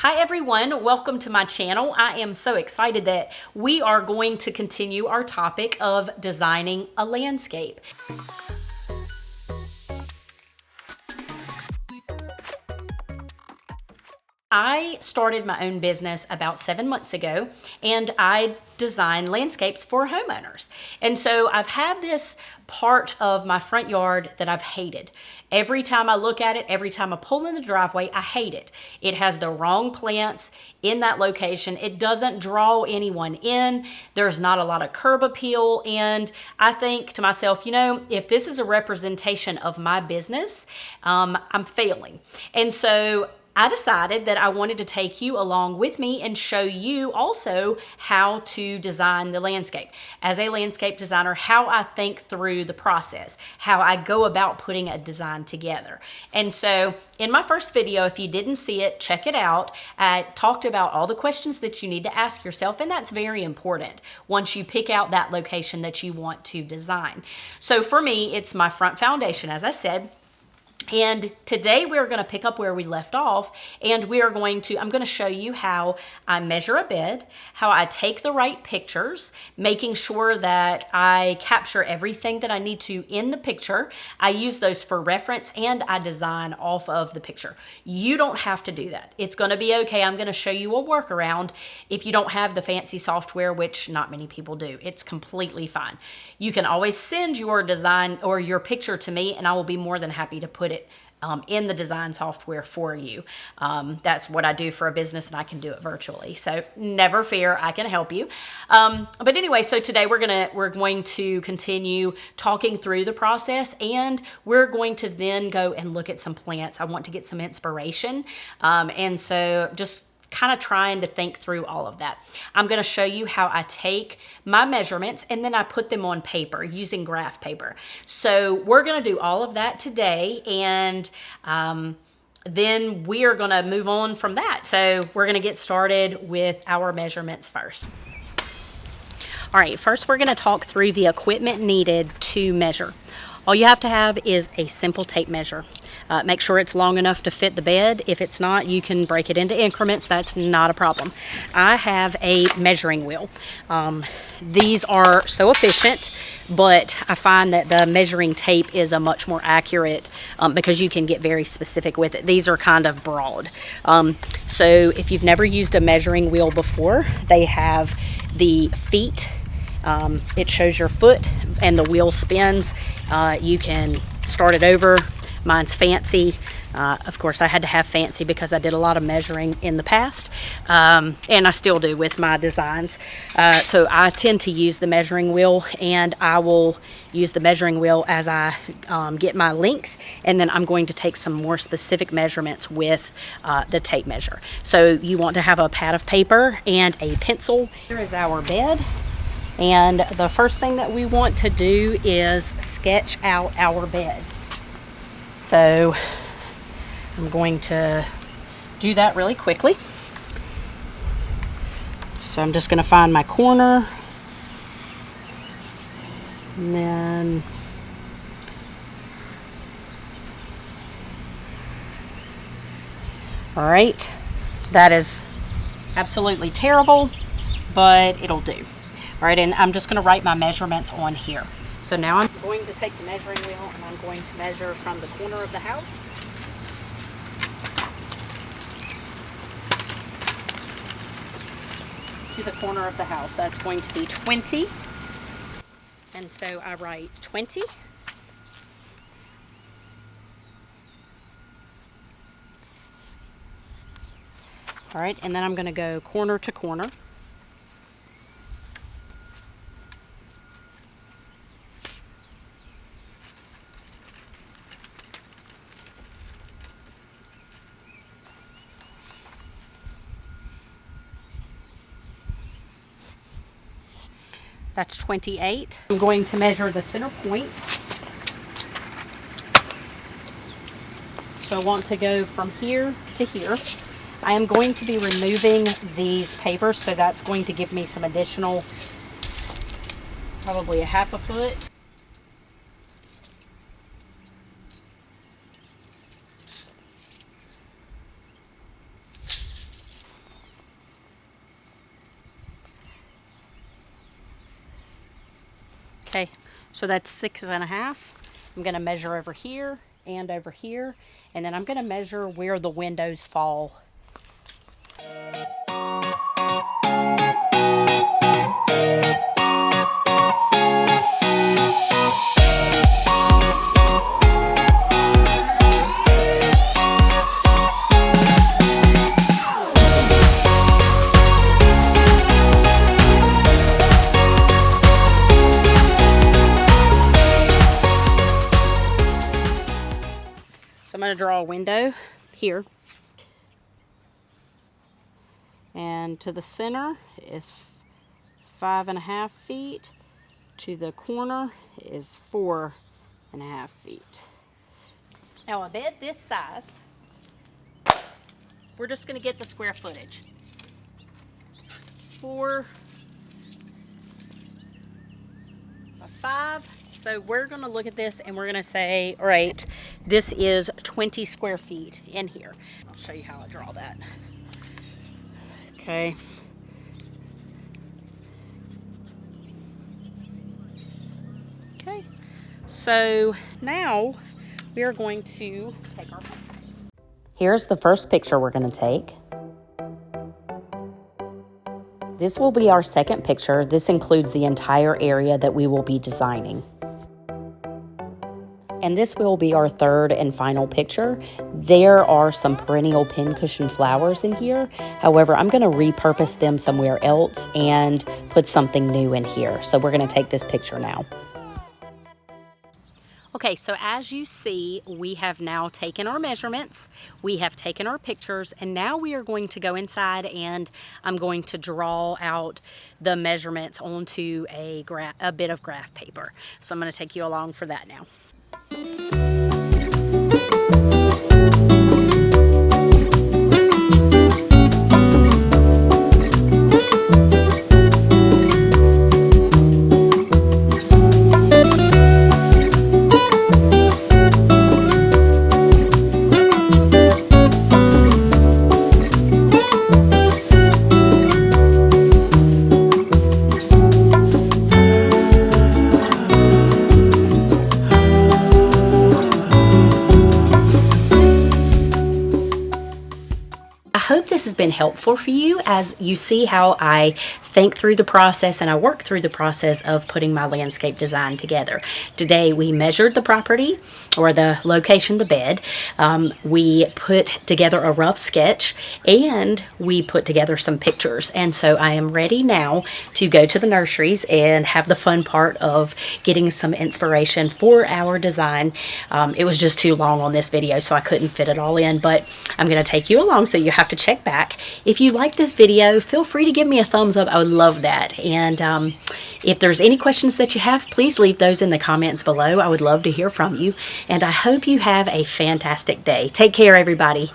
Hi everyone, welcome to my channel. I am so excited that we are going to continue our topic of designing a landscape. I started my own business about 7 months ago, and I design landscapes for homeowners. And so I've had this part of my front yard that I've hated. Every time I look at it, every time I pull in the driveway, I hate it. It has the wrong plants in that location. It doesn't draw anyone in. There's not a lot of curb appeal. And I think to myself, if this is a representation of my business, I'm failing. And so I decided that I wanted to take you along with me and show you also how to design the landscape. As a landscape designer, how I think through the process, how I go about putting a design together. And so in my first video, if you didn't see it, check it out. I talked about all the questions that you need to ask yourself, and that's very important once you pick out that location that you want to design. So for me, it's my front foundation, as I said. And today we're going to pick up where we left off, and I'm going to show you how I measure a bed, how I take the right pictures, making sure that I capture everything that I need to in the picture. I use those for reference, and I design off of the picture. You don't have to do that. It's going to be okay. I'm going to show you a workaround if you don't have the fancy software, which not many people do. It's completely fine. You can always send your design or your picture to me, and I will be more than happy to put it in the design software for you. That's what I do for a business, and I can do it virtually. So never fear, I can help you. But anyway, so today we're going to continue talking through the process, and we're going to then go and look at some plants. I want to get some inspiration. And so just kind of trying to think through all of that. I'm going to show you how I take my measurements and then I put them on paper using graph paper. So we're going to do all of that today, and then we are going to move on from that. So we're going to get started with our measurements first. All right, first we're going to talk through the equipment needed to measure. All you have to have is a simple tape measure. Make sure it's long enough to fit the bed. If it's not, you can break it into increments. That's not a problem. I have a measuring wheel. These are so efficient, but I find that the measuring tape is a much more accurate because you can get very specific with it. These are kind of broad. So if you've never used a measuring wheel before, they have the feet. It shows your foot and the wheel spins. You can start it over. Mine's fancy. Of course, I had to have fancy because I did a lot of measuring in the past, and I still do with my designs. So I tend to use the measuring wheel, and I will use the measuring wheel as I get my length, and then I'm going to take some more specific measurements with the tape measure. So you want to have a pad of paper and a pencil. Here is our bed. And the first thing that we want to do is sketch out our bed. So I'm going to do that really quickly. So I'm just going to find my corner. And then all right, that is absolutely terrible, but it'll do. All right, and I'm just going to write my measurements on here. So now I'm going to take the measuring wheel and I'm going to measure from the corner of the house to the corner of the house. That's going to be 20. And so I write 20. All right, and then I'm going to go corner to corner. That's 28. I'm going to measure the center point. So I want to go from here to here. I am going to be removing these papers, so that's going to give me some additional, probably a half a foot. Okay, so that's 6.5. I'm gonna measure over here and over here, and then I'm gonna measure where the windows fall. So I'm going to draw a window here, and to the center is 5.5 feet, to the corner is 4.5 feet. Now a bed this size, we're just going to get the square footage. 4 by 5. So we're going to look at this and we're going to say, all right, this is 20 square feet in here. I'll show you how I draw that. Okay. Okay. So now we are going to take our pictures. Here's the first picture we're going to take. This will be our second picture. This includes the entire area that we will be designing. And this will be our third and final picture. There are some perennial pincushion flowers in here. However, I'm going to repurpose them somewhere else and put something new in here. So we're going to take this picture now. Okay, so as you see, we have now taken our measurements, we have taken our pictures, and now we are going to go inside and I'm going to draw out the measurements onto a bit of graph paper. So I'm going to take you along for that now. I hope this has been helpful for you as you see how I think through the process and I work through the process of putting my landscape design together. Today we measured the property or the location, the bed. We put together a rough sketch and we put together some pictures. And so I am ready now to go to the nurseries and have the fun part of getting some inspiration for our design. It was just too long on this video, so I couldn't fit it all in, but I'm going to take you along so you have to check back. If you like this video, feel free to give me a thumbs up. I would love that. And if there's any questions that you have, please leave those in the comments below. I would love to hear from you. And I hope you have a fantastic day. Take care, everybody.